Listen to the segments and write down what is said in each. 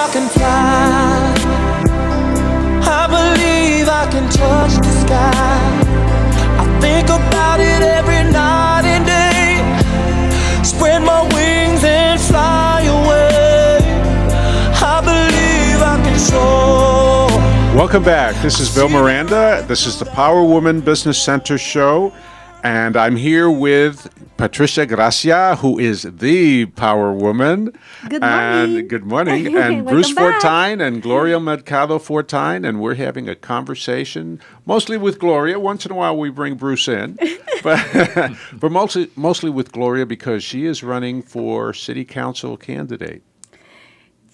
I can fly. I believe I can touch the sky. I think about it every night and day. Spread my wings and fly away. I believe I can soar. Welcome back. This is Bill Miranda. This is the Power Woman Business Center show. And I'm here with Patricia Gracia, who is the Power Woman. Good morning. And good morning. And Bruce Fortine and Gloria Mercado Fortine. And we're having a conversation, mostly with Gloria. Once in a while we bring Bruce in. but mostly with Gloria because she is running for city council candidate.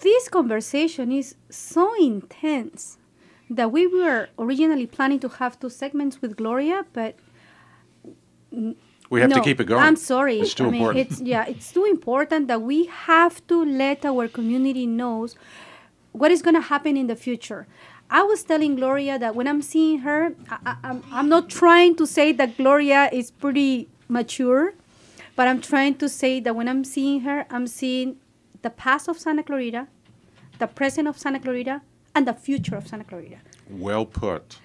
This conversation is so intense that we were originally planning to have 2 segments with Gloria, but we have to keep it going. I'm sorry. It's too important. It's too important that we have to let our community knows what is going to happen in the future. I was telling Gloria that when I'm seeing her, I'm not trying to say that Gloria is pretty mature, but I'm trying to say that when I'm seeing her, I'm seeing the past of Santa Clarita, the present of Santa Clarita, and the future of Santa Clarita. Well put.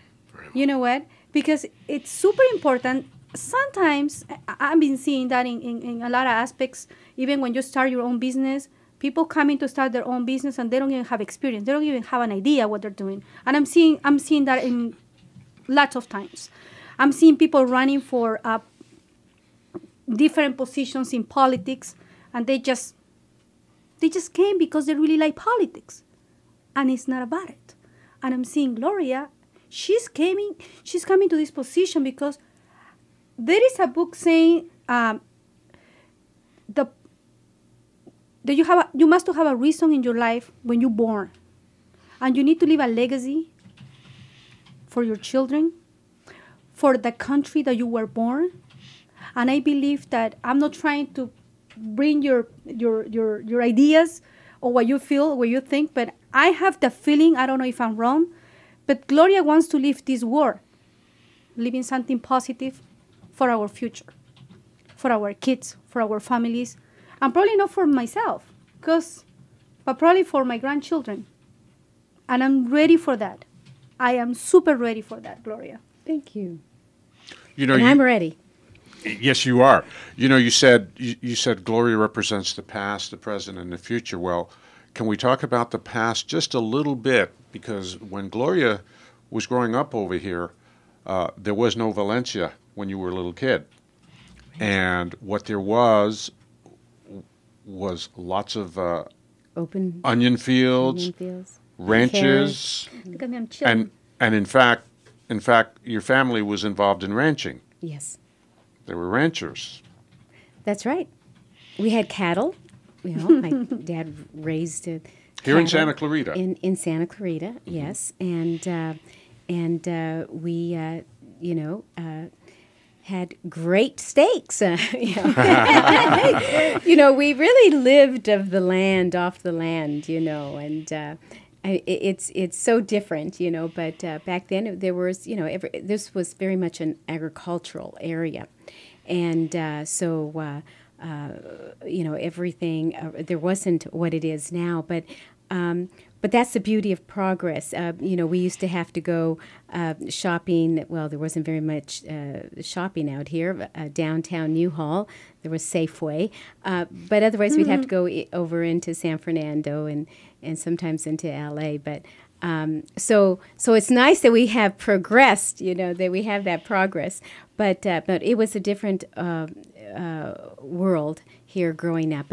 You know what? Because it's super important. Sometimes I've been seeing that in a lot of aspects. Even when you start your own business, people come in to start their own business and they don't even have experience. They don't even have an idea what they're doing. And I'm seeing that in lots of times. I'm seeing people running for different positions in politics, and they just came because they really like politics, and it's not about it. And I'm seeing Gloria. She's coming to this position because there is a book saying that you must have a reason in your life when you're born, and you need to leave a legacy for your children, for the country that you were born. And I believe that I'm not trying to bring your ideas or what you feel, what you think, but I have the feeling, I don't know if I'm wrong, but Gloria wants to leave this world, leaving something positive for our future, for our kids, for our families, and probably not for myself, but probably for my grandchildren. And I'm ready for that. I am super ready for that, Gloria. Thank you. I'm ready. Yes, you are. You said Gloria represents the past, the present, and the future. Well, can we talk about the past just a little bit? Because when Gloria was growing up over here, there was no Valencia when you were a little kid. And what there was lots of open onion fields, ranches, and in fact, your family was involved in ranching. Yes. They were ranchers. That's right. We had cattle. My dad raised it here in Santa Clarita. In Santa Clarita, yes, and we had great steaks. We really lived off the land, and it's so different, But back then there was, this was very much an agricultural area, and everything. There wasn't what it is now, but that's the beauty of progress. We used to have to go shopping. Well, there wasn't very much shopping out here. Downtown Newhall, there was Safeway, but otherwise we'd have to go over into San Fernando and sometimes into LA. But so it's nice that we have progressed. That we have that progress. But it was a different world here growing up,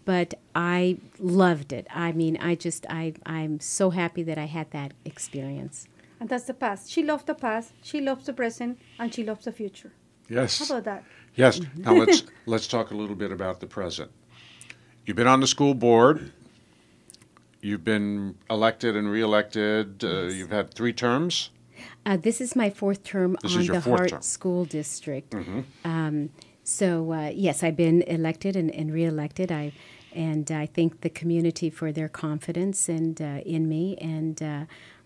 but I loved it. I mean, I'm so happy that I had that experience. And that's the past. She loves the past, she loves the present, and she loves the future. Yes. How about that? Yes. Now let's talk a little bit about the present. You've been on the school board. You've been elected and reelected. Yes. You've had 3 terms. This is my 4th term on the Hart School District. Mm-hmm. Yes, I've been elected and reelected. I thank the community for their confidence and in me.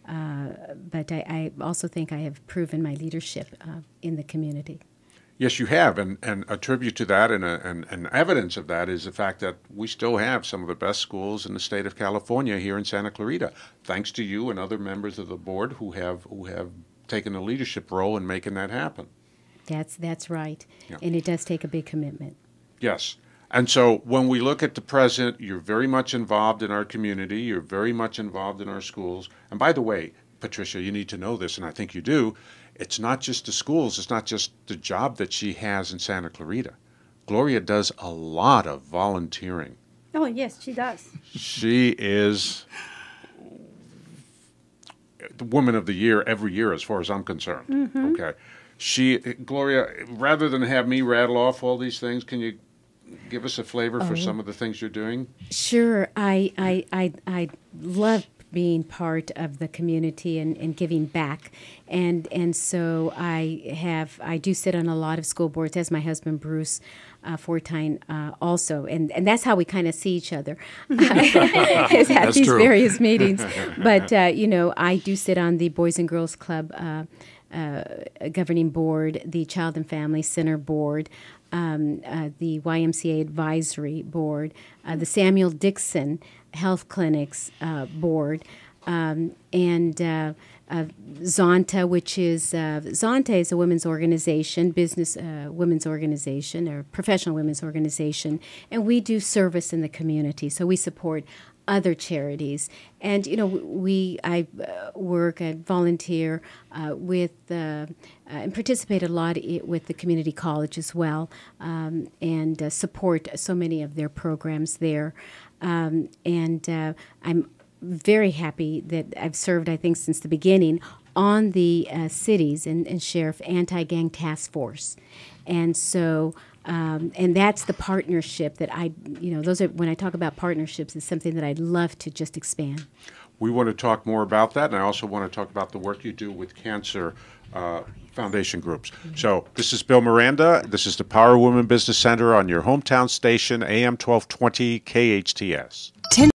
But I also think I have proven my leadership in the community. Yes, you have, and a tribute to that and evidence of that is the fact that we still have some of the best schools in the state of California here in Santa Clarita, thanks to you and other members of the board who have taken a leadership role in making that happen. That's right, Yeah. and it does take a big commitment. Yes. And so when we look at the present, you're very much involved in our community. You're very much involved in our schools. And by the way, Patricia, you need to know this, and I think you do. It's not just the schools. It's not just the job that she has in Santa Clarita. Gloria does a lot of volunteering. Oh, yes, she does. She is the Woman of the Year every year, as far as I'm concerned. Mm-hmm. Okay. Gloria, rather than have me rattle off all these things, can you give us a flavor for some of the things you're doing? Sure. I love being part of the community and giving back, and so I do sit on a lot of school boards, as my husband Bruce Fortine also, and that's how we kind of see each other is at these true. various meetings. But I do sit on the Boys and Girls Club governing board, the Child and Family Center board, the YMCA advisory board, the Samuel Dixon Health Clinics board, and Zonta, which is Zonta is a women's organization, business women's organization or professional women's organization, and we do service in the community. So we support other charities, and I work and volunteer with and participate a lot with the community college as well, and support so many of their programs there. And I'm very happy that I've served, I think, since the beginning on the cities and sheriff anti-gang task force, and so. And that's the partnership that those are, when I talk about partnerships, it's something that I'd love to just expand. We want to talk more about that, and I also want to talk about the work you do with cancer foundation groups. So this is Bill Miranda. This is the Power Women Business Center on your hometown station, AM 1220 KHTS.